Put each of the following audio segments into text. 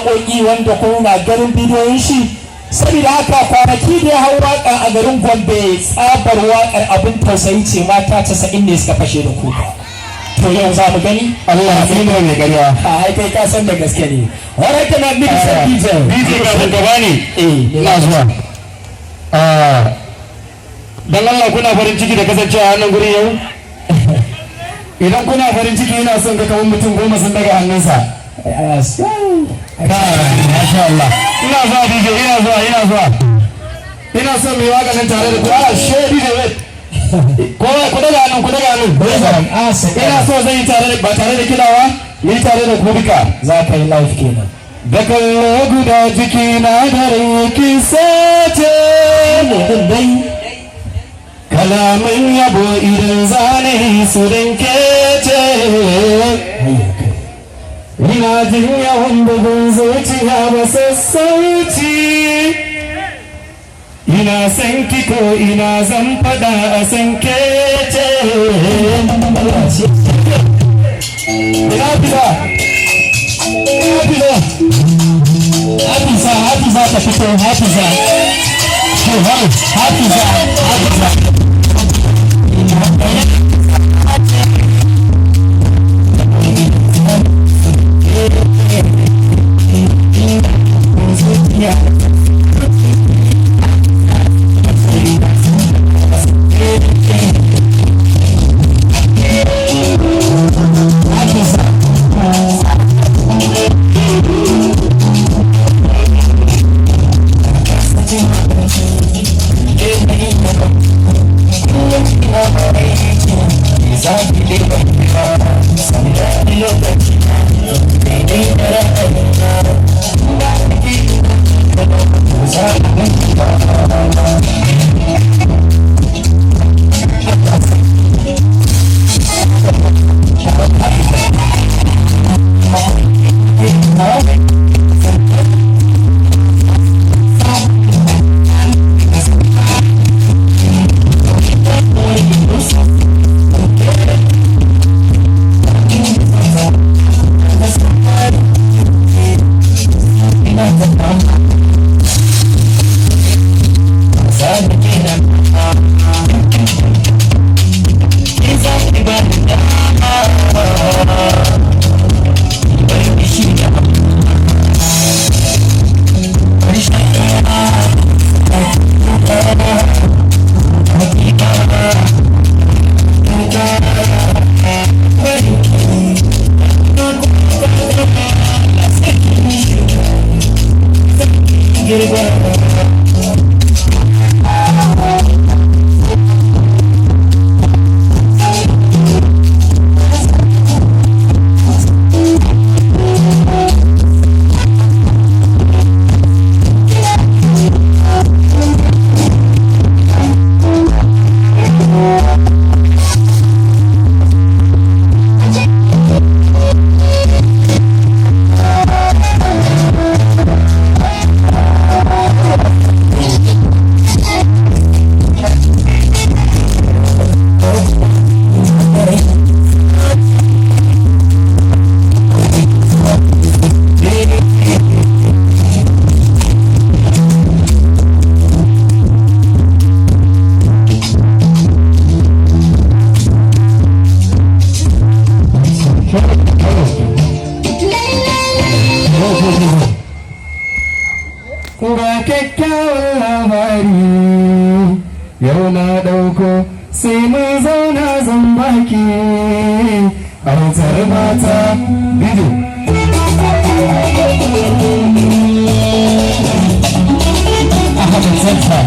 waƙoƙi wanda kuma na garin bidiyoyin shi. Saboda haka kwanaki da ya hau waƙa a garin Gombe tsabar waƙar abin tausayi ce, mata 90 ne suka fashe da kuka. To yau za mu gani Allah ya nuna mai gariya. A kai ka san da gaske ne. Wani kana mini san DJ. DJ ga shugaba ne. Ina zuwa. Dan Allah kuna farin ciki da kasancewa a nan gurin yau? Idan kuna farin ciki ina son ga kawun mutum 10 sun daga hannunsa. Masha Allah. Ina zuwa DJ, ina zuwa. Ina son mai waka nan tare da ku. She DJ wait. Ku daga hannun. Ina so zai yi ba tare da kidawa, yi tare da kubika. Za ka yi live kenan. Da kallo guda jiki na da rinki sace. Kalamin yabo idan zane su kece. Ina jin yawan bugun zuciya ba sassauci. Ina san ki ko ina zan fada a san kece. Hafiza ta fito, Hafiza. kyakkyawan labari yau na ɗauko sai mai zauna zan baki autar mata bidu Ahmad Zalfa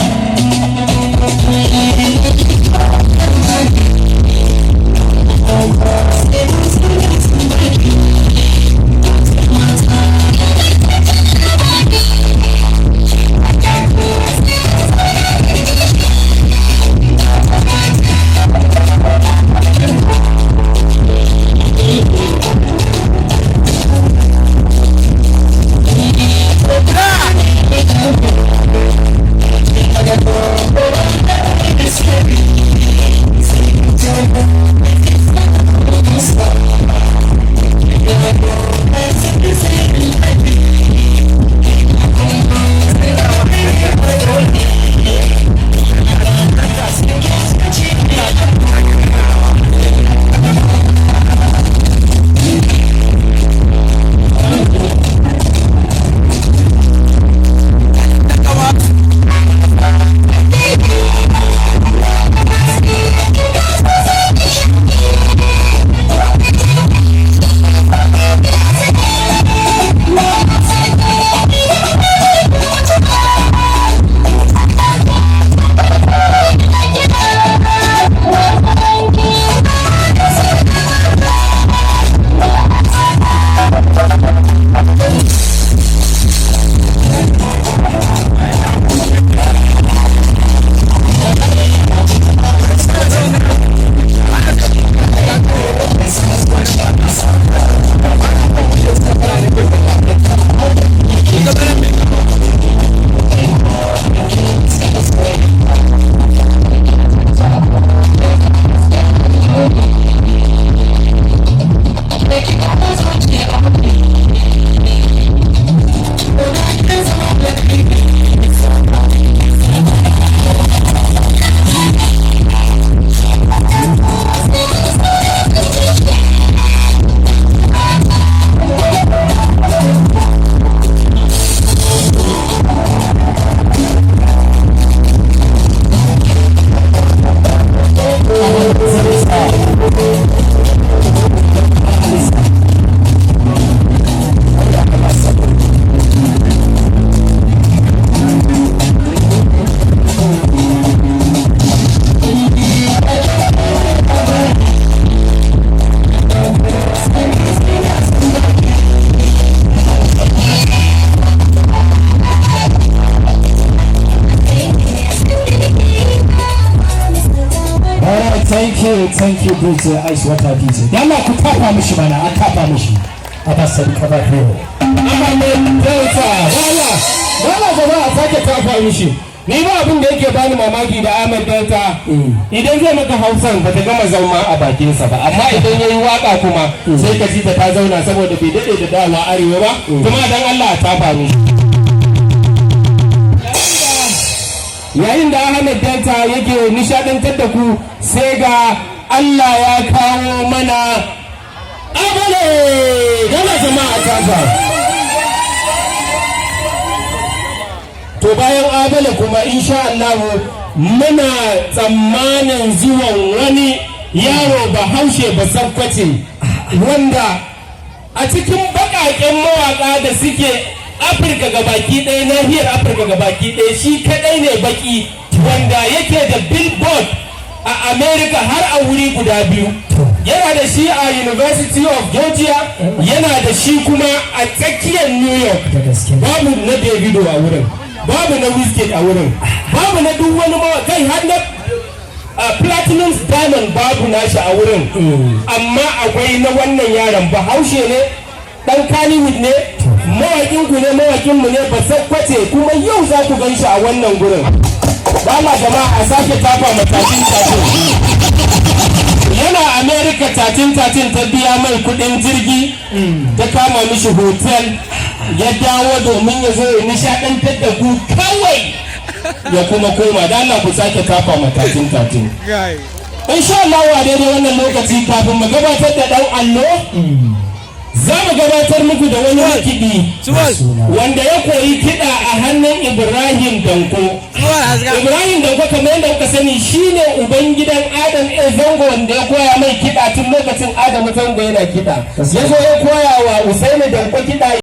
thank you DJ Ice Water DJ. Yalla ku tafa mishi mana, an tafa mishi. Abasari Kabafero. Ahmed Delta. Wala jama'a sake tafa mishi. Ni ba abin da yake bani mamaki da Ahmed Delta idan zai maka Hausan ba ta gama zauma a bakinsa ba, amma idan yayi waka kuma sai ka ji ta zauna saboda bai dade da dawa arewa ba, kuma dan Allah ta faru. Yayin da Ahmed Delta yake nishadantar da ku sai ga Allah ya kawo mana Abale gama jama'a ta to bayan Abale kuma insha Allah muna tsammanin zuwan wani yaro Bahaushe Basakkwace wanda a cikin baƙaƙen mawaƙa da suke Afirka gabaki ɗaya, nahiyar Afirka gabaki ɗaya, shi kaɗai ne baki wanda yake da Billboard a America har a wuri guda biyu. Yana da shi a University of Georgia, yana da shi kuma a tsakiyar New York. Babu na Davido a wurin, babu na Wizkid a wurin, babu na duk wani kai har na Platinum Diamond babu nashi a wurin. Amma akwai na wannan yaron Bahaushe ne, dan Kannywood ne, mawakin ku ne, mawakin mu ne Basakkwace, kuma yau za ku gan shi a wannan gurin. Dama jama'a a sake tafa matakin yana America tatin ta biya mai kudin jirgi ta kama mishi hotel ya dawo domin ya zo ya nishadantar da ku kawai ya kuma koma. Da Allah ku sake tafa matakin insha Allah wa daidai wannan lokaci kafin mu gabatar da dan allo za mu gabatar muku da wani makiɗi wanda ya koyi kiɗa a hannun Ibrahim Danko. Ibrahim Danko kamar yadda kuka sani shine uban gidan Adam A Zango wanda ya koya mai kiɗa tun lokacin Adam Zango yana kiɗa. Ya zo ya koya wa Usaini Danko kiɗa.